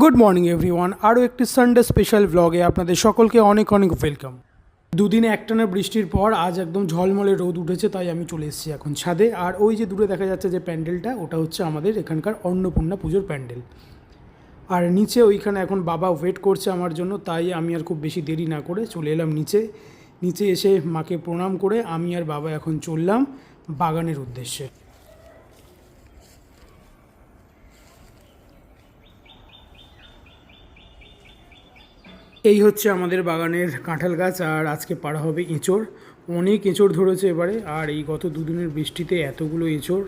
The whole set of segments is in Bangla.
Good morning everyone. আরও একটি সানডে স্পেশাল ব্লগে আপনাদের সকলকে অনেক অনেক ওয়েলকাম। দুদিনে একটানা বৃষ্টির পর আজ একদম ঝলমলে রোদ উঠেছে, তাই আমি চলে এসেছি এখন ছাদে। আর ওই যে দূরে দেখা যাচ্ছে যে প্যান্ডেলটা, ওটা হচ্ছে আমাদের এখানকার অন্নপূর্ণা পুজোর প্যান্ডেল। আর নিচে ওইখানে এখন বাবা ওয়েট করছে আমার জন্য, তাই আমি আর খুব বেশি দেরি না করে চলে এলাম নিচে এসে মাকে প্রণাম করে আমি আর বাবা এখন চললাম বাগানের উদ্দেশ্যে। এই হচ্ছে আমাদের বাগানের কাঁঠাল গাছ, আর আজকে পাড়া হবে এঁচড়। অনেক এঁচড় ধরেছে এবারে, আর এই গত দুদিনের বৃষ্টিতে এতগুলো এঁচড়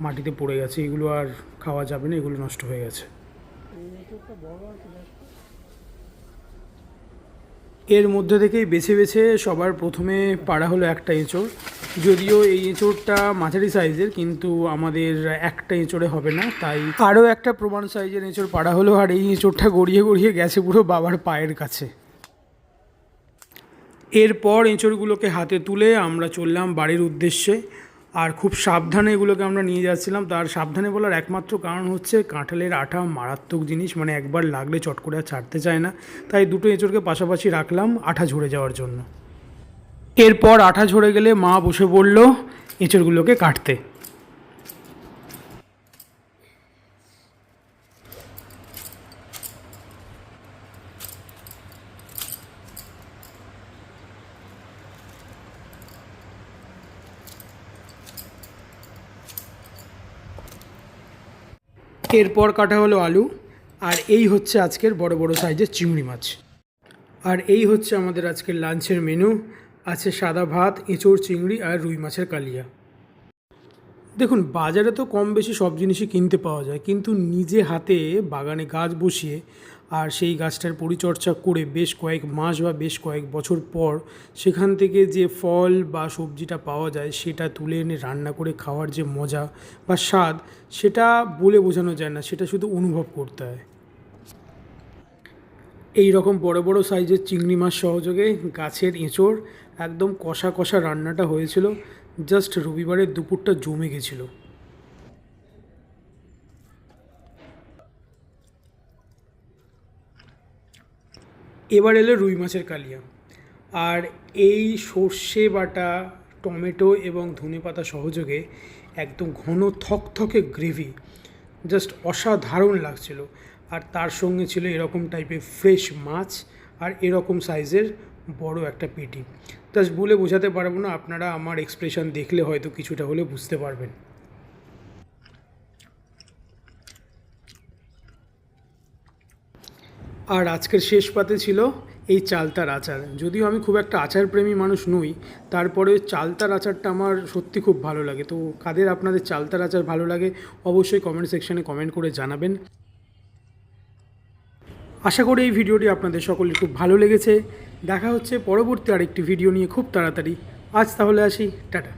মাটিতে পড়ে গেছে, এগুলো আর খাওয়া যাবে না, এগুলো নষ্ট হয়ে গেছে। এর মধ্যে থেকেই বেছে বেছে সবার প্রথমে পাড়া হলো একটা এঁচড়। যদিও এই এঁচড়টা মাঝারি সাইজের, কিন্তু আমাদের একটা এঁচড়ে হবে না, তাই আরও একটা প্রমাণ সাইজের এঁচড় পাড়া হলো। আর এই এঁচড়টা গড়িয়ে গড়িয়ে গেছে পুরো বাবার পায়ের কাছে। এরপর এঁচড়গুলোকে হাতে তুলে আমরা চললাম বাড়ির উদ্দেশ্যে। আর খুব সাবধানে এগুলোকে আমরা নিয়ে যাচ্ছিলাম। তার সাবধানে বলার একমাত্র কারণ হচ্ছে কাঁঠালের আঠা মারাত্মক জিনিস, মানে একবার লাগলে চট করে আর ছাড়তে চায় না। তাই দুটো এঁচড়কে পাশাপাশি রাখলাম আঠা ঝরে যাওয়ার জন্য। এরপর আঠা ঝরে গেলে মা বসে পড়ল এঁচড়গুলোকে কাটতে। এরপর কাটা হলো আলু। আর এই হচ্ছে আজকের বড় বড় সাইজের চিংড়ি মাছ। আর এই হচ্ছে আমাদের আজকের লাঞ্চের মেনু। আছে সাদা ভাত, এঁচড়, চিংড়ি আর রুই মাছের কালিয়া। দেখুন, বাজারে তো কম বেশি সব জিনিসই কিনতে পাওয়া যায়, কিন্তু নিজে হাতে বাগানে গাছ বসিয়ে আর সেই গাছটার পরিচর্যা করে বেশ কয়েক মাস বা বেশ কয়েক বছর পর সেখান থেকে যে ফল বা সবজিটা পাওয়া যায়, সেটা তুলে এনে রান্না করে খাওয়ার যে মজা বা স্বাদ, সেটা বলে বোঝানো যায় না, সেটা শুধু অনুভব করতে হয়। এই রকম বড় বড় সাইজের চিংড়ি মাছ সহযোগে গাছের এঁচড় একদম কষা কষা রান্নাটা হয়েছিল। জাস্ট রবিবারের দুপুরটা জমে গেছিল। এবার এলো রুই মাছের কালিয়া। আর এই সর্ষে বাটা, টমেটো এবং ধনেপাতা সহযোগে একদম ঘন থকথকে গ্রেভি, জাস্ট অসাধারণ লাগছিল। আর তার সঙ্গে ছিল এরকম টাইপের ফ্রেশ মাছ আর এরকম সাইজের বড় একটা পেটি। জাস্ট বলে বোঝাতে পারবো না, আপনারা আমার এক্সপ্রেশন দেখলে হয়তো কিছুটা হলে বুঝতে পারবেন। আর আজকের শেষ পাতে ছিল এই চালতার আচার। যদিও আমি খুব একটা আচার প্রেমী মানুষ নই, তারপরে চালতার আচারটা আমার সত্যি খুব ভালো লাগে। তো কাদের আপনাদের চালতার আচার ভালো লাগে অবশ্যই কমেন্ট সেকশানে কমেন্ট করে জানাবেন। আশা করি এই ভিডিওটি আপনাদের সকলের খুব ভালো লেগেছে। দেখা হচ্ছে পরবর্তী আরেকটি ভিডিও নিয়ে খুব তাড়াতাড়ি। আজ তাহলে আসি, টাটা।